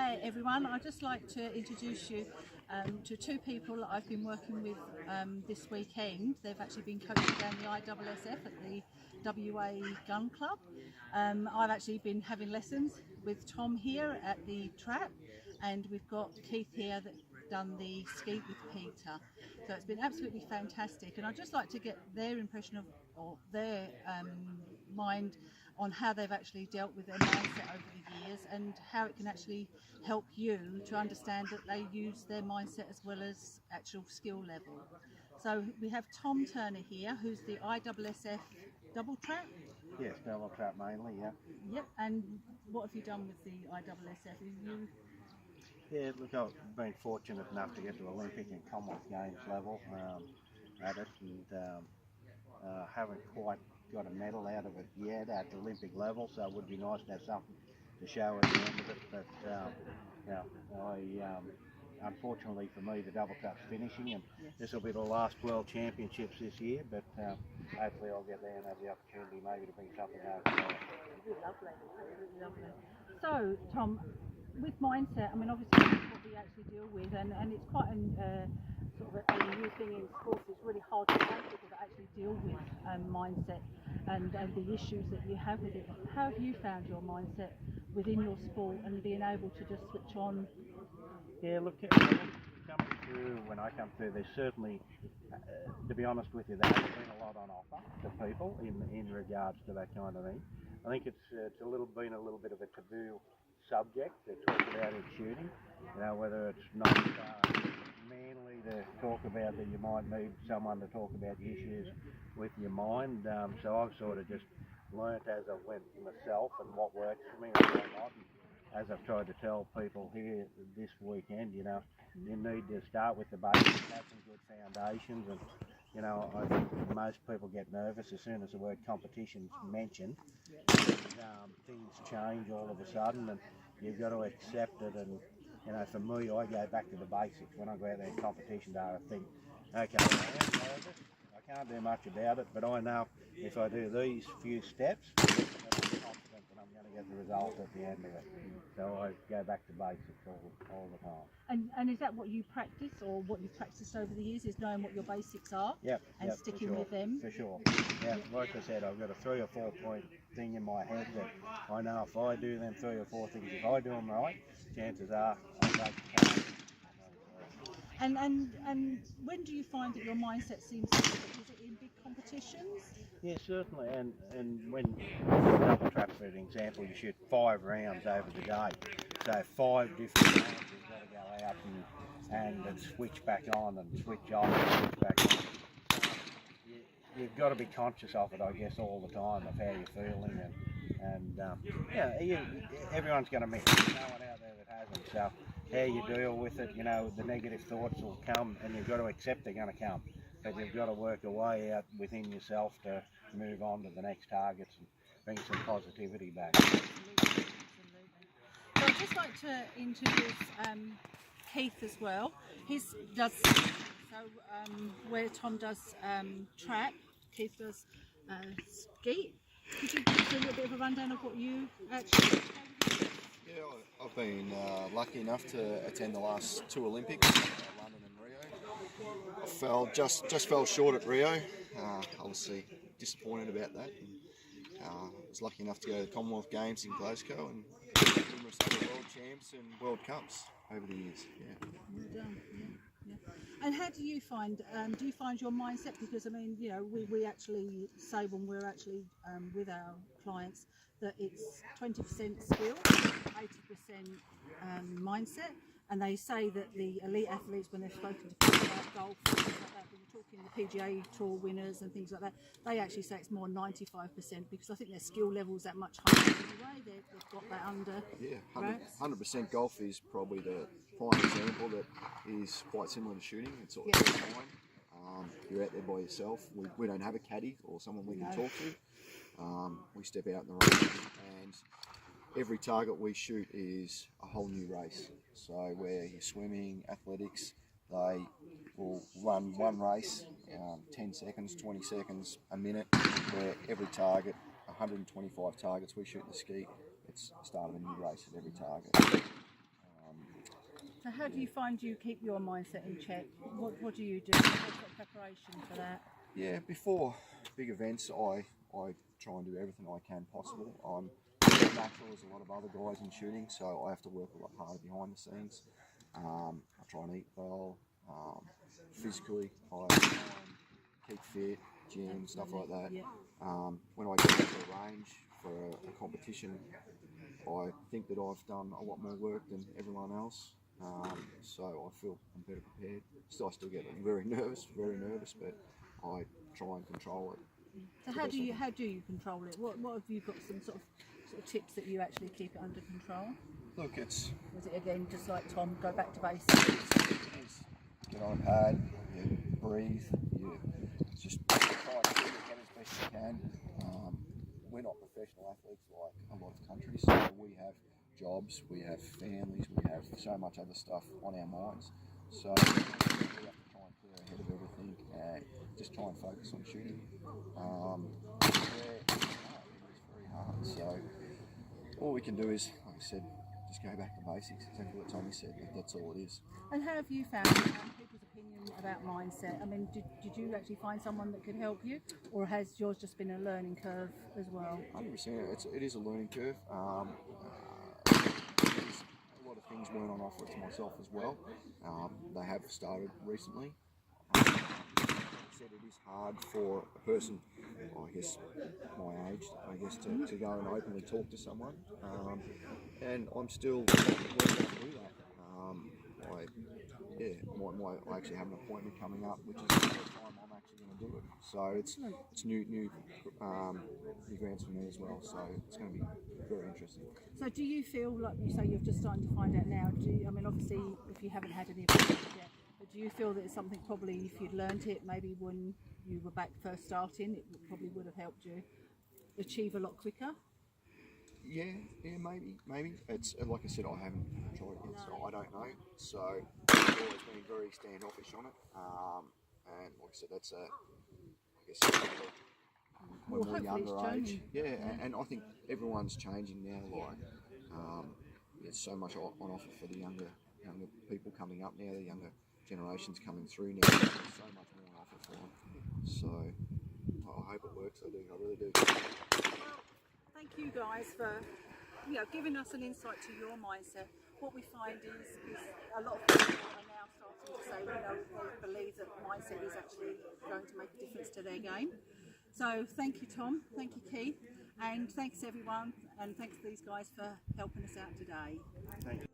Hi everyone, I'd just like to introduce you to two people that I've been working with this weekend. They've actually been coaching down the ISSF at the WA Gun Club. I've actually been having lessons with Tom here at the trap, and we've got Keith here that's done the skeet with Peter. So it's been absolutely fantastic, and I'd just like to get their impression of, or their mind on how they've actually dealt with their mindset over the years and how it can actually help you to understand that they use their mindset as well as actual skill level. So we have Tom Turner here, who's the ISSF double trap. Yes, double trap mainly, yeah. Yep, and what have you done with the ISSF? Yeah, look, I've been fortunate enough to get to Olympic and Commonwealth Games level at it, and haven't quite got a medal out of it yet at the Olympic level, so it would be nice to have something to show at the end of it. But unfortunately for me, the double trap's finishing, and this will be the last World Championships this year. But hopefully, I'll get there and have the opportunity maybe to bring something home. Lovely, absolutely lovely. So, Tom, with mindset, I mean, obviously that's what we actually deal with, and it's quite sort of a new thing in sports. It's really hard to find people that actually deal with mindset and the issues that you have with it. How have you found your mindset within your sport and being able to just switch on? Yeah, look, coming through, when I come through, there's certainly, to be honest with you, there has been a lot on offer to people in regards to that kind of thing. I think it's been a little bit of a taboo subject to talk about in shooting, you know, whether it's not manly to talk about that you might need someone to talk about the issues with your mind. So I've sort of just learnt as I went myself and what works for me and what not. As I've tried to tell people here this weekend, you know, you need to start with the basics, have some good foundations, and you know, I think most people get nervous as soon as the word competition's mentioned. And, things change all of a sudden, and you've got to accept it. And you know, for me, I go back to the basics. When I go out there in competition day, I think, okay, I am nervous, I can't do much about it, but I know if I do these few steps, I'm confident that I'm going to get the result at the end of it. So I go back to basics all the time. And is that what you practice, or what you've practiced over the years, is knowing what your basics are and sticking with them? For sure. Yeah, like I said, I've got a 3 or 4 point thing in my head that I know if I do them 3 or 4 things, if I do them right, chances are I'll make the time. And when do you find that your mindset seems to shift? Is it in big competitions? Yeah, certainly. And when double trap, for example, you shoot 5 rounds over the day, so 5 different rounds you've got to go out and then switch back on and switch off and switch back on. So you've got to be conscious of it, I guess, all the time, of how you're feeling, and everyone's going to miss. There's no one out there that hasn't. So how you deal with it, you know, the negative thoughts will come, and you've got to accept they're going to come. But you've got to work a way out within yourself to move on to the next targets and bring some positivity back. Absolutely. So I'd just like to introduce Keith as well. Where Tom does trap, Keith does skeet. Could you give us a little bit of a rundown of what you actually do? Yeah, I've been lucky enough to attend the last 2 Olympics, London and Rio. I just fell short at Rio. Obviously disappointed about that. And, was lucky enough to go to the Commonwealth Games in Glasgow and numerous other World Champs and World Cups over the years. Yeah. Well done. Yeah. And how do you find your mindset? Because I mean, you know, we actually say when we're actually with our clients that it's 20% skill, 80% mindset, and they say that the elite athletes, when they've spoken to people about golf, things like that, when you're talking the PGA Tour winners and things like that, they actually say it's more 95%, because I think their skill level's that much higher anyway. They've got that under. Yeah, 100% golf is probably the prime example that is quite similar to shooting. It's sort of fine. You're out there by yourself. We don't have a caddy or someone we can talk to. We step out in the range, and every target we shoot is a whole new race. So where you're swimming, athletics, they will run one race, 10 seconds, 20 seconds, a minute, where every target, 125 targets we shoot in the skeet, it's the start of a new race at every target. So how do you find you keep your mindset in check? What do you do? What sort of preparation for that? Yeah, before big events, I try and do everything I can possible. I'm natural as a lot of other guys in shooting, so I have to work a lot harder behind the scenes. I try and eat well, physically, I try and keep fit, gym, stuff like that. Yeah. When I get into the range for a competition, I think that I've done a lot more work than everyone else, so I feel I'm better prepared. I still get very nervous, but I try and control it. So how do you control it? What have you got some sort of tips that you actually keep it under control? Look, was it again just like Tom, go back to basics? get on a pad, you breathe, you just try and do your head as best you can. We're not professional athletes like a lot of countries, so we have jobs, we have families, we have so much other stuff on our minds. So we have to try and clear our head of everything and just try and focus on shooting. It is very hard. So all we can do is, like I said, just go back to basics, exactly what Tommy said. That's all it is. And how have you found people's opinion about mindset? I mean, did you actually find someone that could help you, or has yours just been a learning curve as well? 100%. It is a learning curve. A lot of things weren't on offer to myself as well. They have started recently. Like I said, it is hard for a person, I guess, my age, to go and openly talk to someone. And I'm still learning how to do that. I actually have an appointment coming up, which is the first time I'm actually going to do it. So it's new grants for me as well. So it's going to be very interesting. So do you feel like you say you're just starting to find out now? I mean, obviously, if you haven't had any appointments yet, but do you feel that it's something probably if you'd learnt it maybe when you were back first starting, it probably would have helped you achieve a lot quicker? Yeah, maybe. It's like I said, I haven't tried it yet, so I don't know. So I've always been very standoffish on it, and like I said, that's when we're younger age. Yeah, and I think everyone's changing now. Like, there's so much on offer for the younger people coming up now. The younger generations coming through now. There's so much more on offer for them. So I hope it works. I really do. Thank you guys for giving us an insight to your mindset. What we find is a lot of people are now starting to say, they believe that mindset is actually going to make a difference to their game. So thank you, Tom, thank you, Keith, and thanks everyone, and thanks to these guys for helping us out today. Thank you.